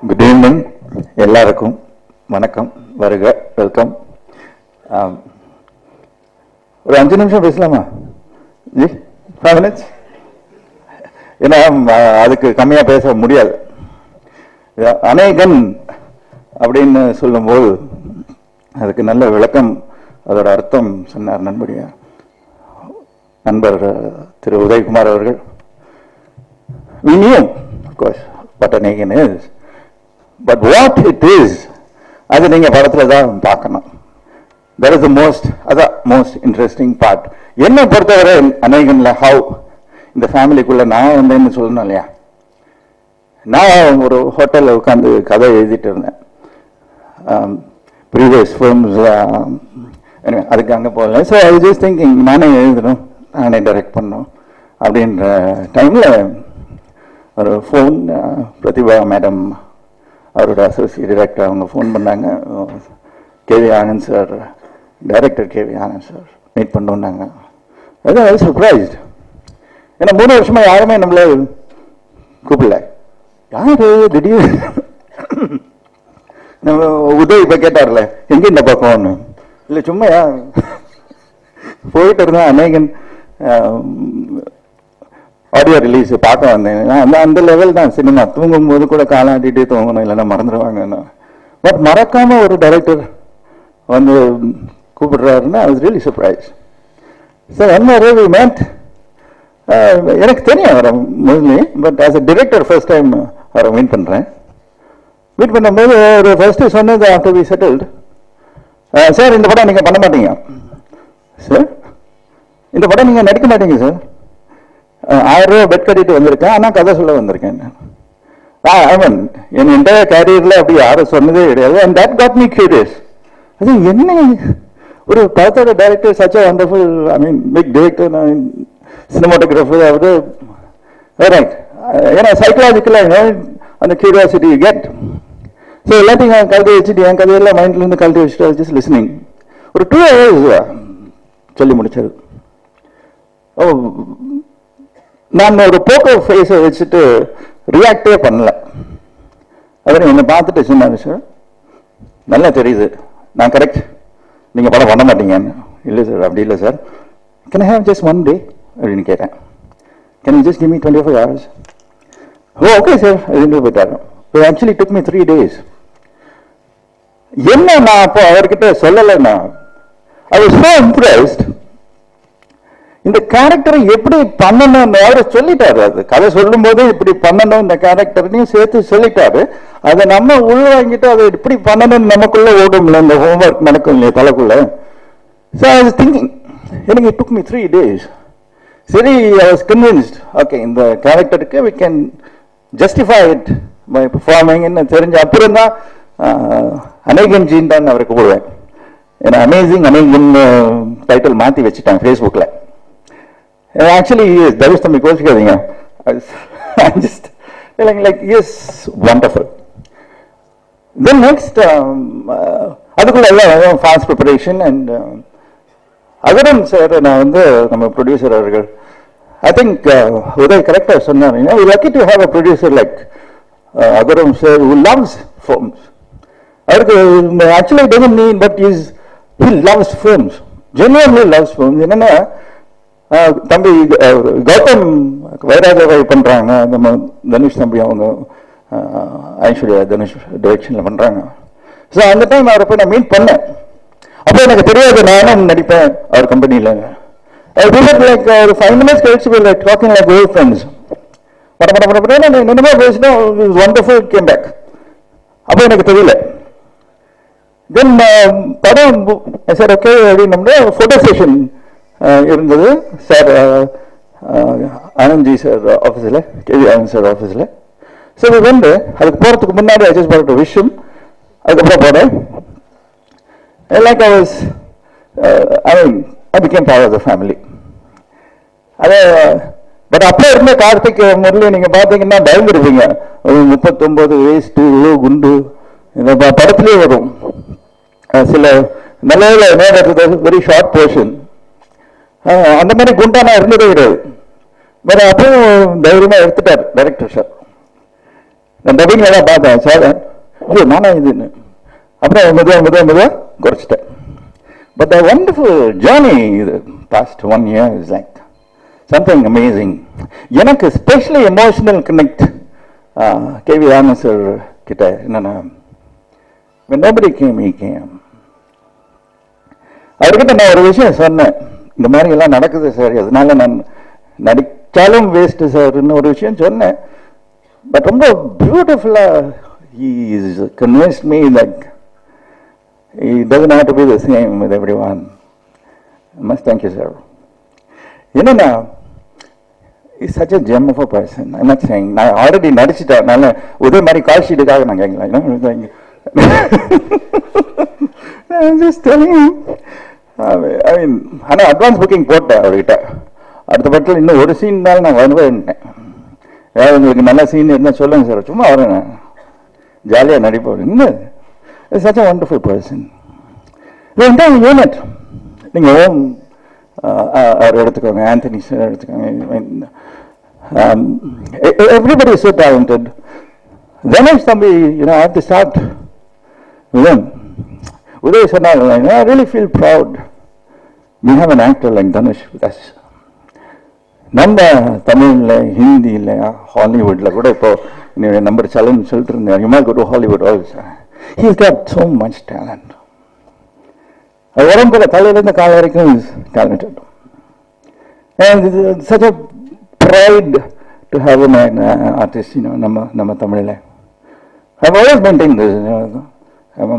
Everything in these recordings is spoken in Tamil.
குட் ஈவினிங் எல்லாருக்கும் வணக்கம், வருக, வெல்கம். ஒரு 5 நிமிஷம் பேசலாமா ஜி? 5 minutes? ஏன்னா அதுக்கு கம்மியாக பேச முடியாது. அநேகன் அப்படின்னு சொல்லும்போது அதுக்கு நல்ல விளக்கம், அதோட அர்த்தம் சொன்னார் நண்பர் திரு உதயகுமார் அவர்கள். We knew, of course, what an alien is. But what it is, அது நீங்க படத்துல தான் பார்க்கணும். That is the most interesting part. என்னை பொறுத்தவரை அநேகன்ல ஹவு இந்த ஃபேமிலிக்குள்ள நான் வந்தேன்னு சொல்லணும் இல்லையா. நான் ஒரு ஹோட்டலில் உட்காந்து கதை எழுதிட்டு இருந்தேன். ப்ரீவியஸ் ஃபிலிம்ஸ் அதுக்கு அங்கே போகல. ஸோ ஐ ஜஸ்ட் திங்கிங் நானே எழுதணும், நானே டைரக்ட் பண்ணணும் அப்படின்ற டைமில் ஒரு ஃபோன், பிரதிபா மேடம் அவரோட அசோசியேட் டைரக்டர் அவங்க ஃபோன் பண்ணாங்க. KV Anand sir, director KV Anand sir meet பண்ணோன்னாங்க. அது சர்ப்ரைஸ்ட். ஏன்னா 3 வருஷமாக யாருமே நம்மள கூப்பிடல. யாரு திடீர் நம்ம உதவி இப்போ கேட்டார்ல எங்கே இந்த பக்கம்னு. இல்லை சும்மா போயிட்டு இருந்தேன். அநேகன் ஆடியோ ரிலீஸ் பார்க்க வந்தேன். அந்த லெவல் தான் சினிமா. தூங்கும் போது கூட காலாட்டிகிட்டே தூங்கணும், இல்லைன்னா மறந்துடுவாங்க. பட் மறக்காம ஒரு டைரக்டர் வந்து கூப்பிடுறாருன்னா I was really surprised. Sir என்ன வி மேட், எனக்கு தெரியும் அவரை mostly, but as a director first time அவரை மீட் பண்ணுறேன். மீட் பண்ணும்போது ஒரு ஃபர்ஸ்ட்டு சொன்னது ஆஃப்டர் வி செட்டில்டு, சார் இந்த படம் நீங்கள் பண்ண மாட்டீங்க சார், இந்த படம் நீங்கள் நடிக்க மாட்டீங்க சார், 1000 ரூபா பெட் கட்டிட்டு வந்திருக்கேன், ஆனால் கதை சொல்ல வந்திருக்கேன். ஐ மீன் என் என்டையர் கேரியரில் அப்படி யாரும் சொன்னதே கிடையாது. And that got me curious. அது என்ன ஒரு படத்தோட director, such a wonderful, I mean big director, cinematographer அவரு, ரைட். ஏன்னா சைக்கலாஜிக்கலாக அந்த கியூரியாசிட்டி யூ கெட். ஸோ எல்லாத்தையும் கழுதி வச்சுட்டு என் கதையெல்லாம் மைண்ட்லேருந்து கழுதி வச்சுட்டு ஜஸ்ட் லிசனிங். ஒரு 2 hours சொல்லி முடிச்சது. ஓ, நான் ஒரு போக்கர் ஃபேஸை வச்சுட்டு ரியாக்டே பண்ணல. அவர் என்னை பார்த்துட்டு சொன்னார், சார் நல்லா தெரியுது நான் கரெக்ட், நீங்கள் படம் பண்ண மாட்டீங்கன்னு. இல்லை சார் அப்படி இல்லை sir, can I have just 1 day அப்படின்னு கேட்டேன். Can you just give me 24 hours? Oh okay sir அப்படின்னு போயிட்டாரு. Actually took me 3 days. என்ன நான் அப்போ அவர்கிட்ட சொல்லலைன்னா, ஐ வாஸ் சோ இம்ப்ரெஸ்ட். இந்த கேரக்டரை எப்படி பண்ணணும்னு அவரை சொல்லிட்டாரு. அது கதை சொல்லும் போது இப்படி பண்ணணும் இந்த கேரக்டர்னையும் சேர்த்து சொல்லிட்டாரு. அதை நம்ம உள்வாங்கிட்டு அதை இப்படி பண்ணணும்னு நமக்குள்ள ஓடும்ல, இந்த ஹோம்ஒர்க் நடக்கும் இல்லையா தலைக்குள்ள. ஸோ ஐ வாஸ் திங்கிங், எனக்கு இட் டுக் மீ 3 days. சரி, ஐ வாஸ் கன்வின்ஸ்ட், ஓகே இந்த கேரக்டருக்கு we can justify it by performing என்ன தெரிஞ்ச அப்புறம் தான் அநேகன் ஜீன் தான் அவரை கூப்பிடுவேன். ஏன்னா அமேசிங் அநேகன் டைட்டில் மாற்றி வச்சுட்டாங்க ஃபேஸ்புக்கில். Actually, he is. That is the கோச்சிக்காதீங்க. I'm just telling like he is wonderful. Then next, அதுக்குள்ள எல்லாம் fast preparation and Agaram sir, நான் வந்து நம்ம ப்ரொடியூசர் அவர்கள், I think உதய் கரெக்டாக சொன்னார். We're lucky to have a producer like Agaram sir who loves films. அவருக்கு actually doesn't mean, but he loves films, genuinely loves films. என்னன்னா தம்பி கௌதம் வைராஜாவை பண்றாங்க, நம்ம தனுஷ் தம்பி அவங்க ஐஸ்வர்யா தனுஷ் டைரக்ஷன்ல பண்றாங்க. ஸோ அந்த டைம் அவரை போய் நான் மீட் பண்ணேன். அப்போ எனக்கு தெரியாது நானும் நடிப்பேன் அவர் கம்பெனியில். லைக் ஒரு 5 minutes கழிச்சு like talking like old friends. படம் என்னமோ பேசினா வண்டர்ஃபுல் கேம் பேக். அப்போ எனக்கு தெரியல. தென் படம் சார் ஓகே அப்படின்னோம்னா ஃபோட்டோ செஷன் இருந்தது சார், ஆனந்த்ஜி சார் ஆஃபீஸில், கேவி ஆனந்த் சார் ஆஃபீஸில். சரி வந்து அதுக்கு போகிறதுக்கு முன்னாடி ஐ ஜஸ்ட் பார்ட் விஷயம். அதுக்கப்புறம் போனேன். Like I was I became part of the family. அது பட் அப்போ இருந்த கார்த்திக் முரளி நீங்கள் பார்த்தீங்கன்னா பயந்துருப்பீங்க. 39 வயசு, இவ்வளோ குண்டு, இந்த படத்துலேயே வரும் சில நல்ல வெரி ஷார்ட் போர்ஷன். அந்த மாதிரி குண்டானா இருந்ததே கிடையாது. பட் அப்பவும் தைரியமா எடுத்துட்டார் டைரக்டர் சார். நான் டப்பிங்கில் தான் பார்த்தேன் சார், ஐயோ நானா இதுன்னு. அப்புறம் மெதுவாக குறைச்சிட்டேன். But the wonderful journey the past 1 year is like something amazing. எனக்கு especially emotional connect K V Raman sir கிட்ட என்னன்னா, when nobody came, he came. அவர்கிட்ட நான் ஒரு விஷயம் சொன்னேன், இந்த மாதிரி எல்லாம் நடக்குது சார், அதனால நான் நடிச்சாலும் வேஸ்ட் சார்ன்னு ஒரு விஷயம் சொன்னேன். பட் ரொம்ப பியூட்டிஃபுல்லா he convinced me that it doesn't have to be the same with everyone. I must thank you, sir. Enna, he's such a gem of a person. I'm not saying, I already nadichita, nalla udhe mari call sheet kaga na kengla, you know. I'm just telling you. I mean, ana advance booking போட்டேன் அவர்கிட்ட. அடுத்த படத்தில் இன்னும் ஒரு சீன் தான் நான் வருவேன். வேறு உங்களுக்கு நல்ல சீன் இருந்தால் சொல்லுங்க சார், சும்மா வரேன், ஜாலியாக நடிப்பேன். இன்னும் such a wonderful person. The entire unit, நீங்கள் அவர் எடுத்துக்கோங்க, ஆந்தனி சார் எடுத்துக்கோங்க, everybody is so talented. Ganesh Thambi, you know, I have to start with him. Uday சொன்னார், I really feel proud we have an actor like Dhanush with us. நம்ம தமிழில், ஹிந்தியில், ஹாலிவுட்டில் கூட இப்போ நம்பர் சேலஞ்ச் சொல்லிட்டு இருந்தேன், you might go to Hollywood also. He's got so much talent. உடம்புல தலையிலேருந்து கால வரைக்கும் is talented. And it's such a pride to have him an artist, you know, நம்ம தமிழில். I've always maintained this.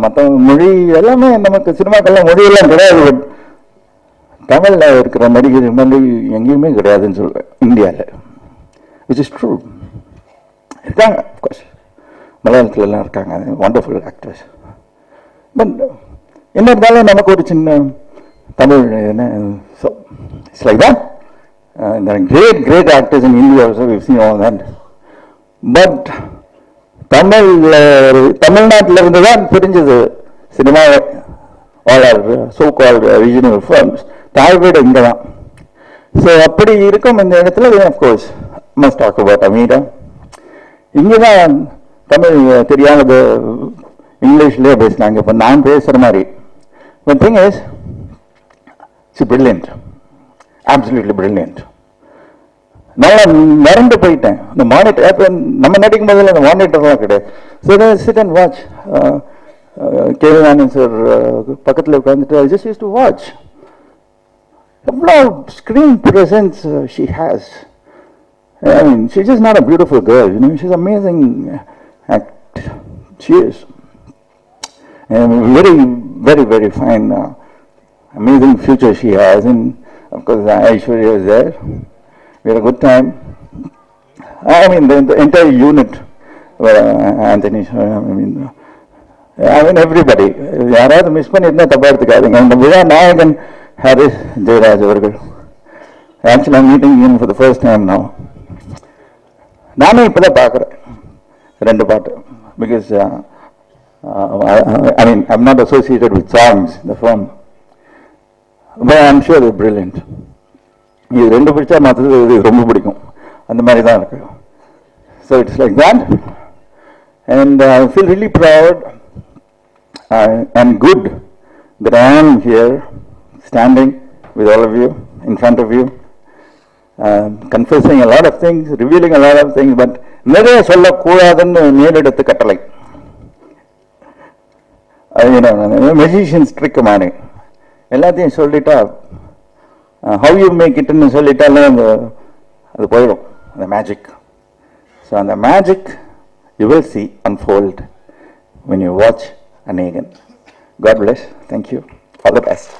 மற்ற மொழி எல்லாமே நமக்கு சினிமாக்கெல்லாம் மொழியெல்லாம் கிடையாது, பட் தமிழில் இருக்கிற நடிகர் மாதிரி எங்கேயுமே கிடையாதுன்னு சொல்லுவேன் இந்தியாவில். which is true. இருக்காங்க, அஃப்கோர்ஸ் மலையாளத்துலலாம் இருக்காங்க, வண்டர்ஃபுல் ஆக்டர்ஸ். பட் என்ன இருந்தாலும் நமக்கு ஒரு சின்ன தமிழ் என்ன, so it's like that. Great actors in India also, we've seen all that. But தமிழ்நாட்டில் இருந்து தான் தெரிஞ்சது சினிமாவை, all are so called regional films. தாய்வீடு இங்கே தான். ஸோ அப்படி இருக்கும் இந்த இடத்துல of course must talk about Amira. இங்கே தான் தமிழ் தெரியாதது இங்கிலீஷ்லேயே பேசினாங்க, இப்போ நான் பேசுகிற மாதிரி. The thing is, she's brilliant, absolutely brilliant. நான் மறந்து போயிட்டேன் இந்த மானிட்டர். நம்ம நடிக்கும் போதில் அந்த மானிட்டர்லாம் கிடையாது. So sit and watch. K V Anand sir பக்கத்தில் உட்காந்துட்டு I just used to watch. எவ்வளோ screen presence she has. I mean, she's just not a beautiful girl, you know, she's amazing act. She is. And very, very, very fine, amazing future she has. And of course, Aishwarya is there. We had a good time. I mean, the entire unit, Anthony, I mean, everybody. யாராவது மிஸ் பண்ணியிருந்தா தப்பா எடுத்துக்காதீங்க. இந்த விழா நாயகன் ஹாரிஸ் ஜெயராஜ் அவர்கள். Actually, I'm meeting him for the first time now. நானே இப்போதான் பார்க்குறேன் ரெண்டு பாட்டு. Because I mean, I'm not associated with songs in the film, but I'm sure they're brilliant. இது ரெண்டு பிடிச்சா மற்றது இது ரொம்ப பிடிக்கும், அந்த மாதிரி தான் இருக்கு. So it's like that, and I feel really proud and good that I am here standing with all of you, in front of you, confessing a lot of things, revealing a lot of things, but நிறைய சொல்லக்கூடாதுன்னு மேலெடுத்து கட்டளை. மெஜிஷியன்ஸ் ட்ரிக் மாதிரி எல்லாத்தையும் சொல்லிட்டா, ஹவ் யூ மேக் இட்னு சொல்லிட்டாலும் அது போயிடும், அந்த மேஜிக். ஸோ அந்த magic you will see unfold when you watch Anegan. God bless. Thank you. All the best.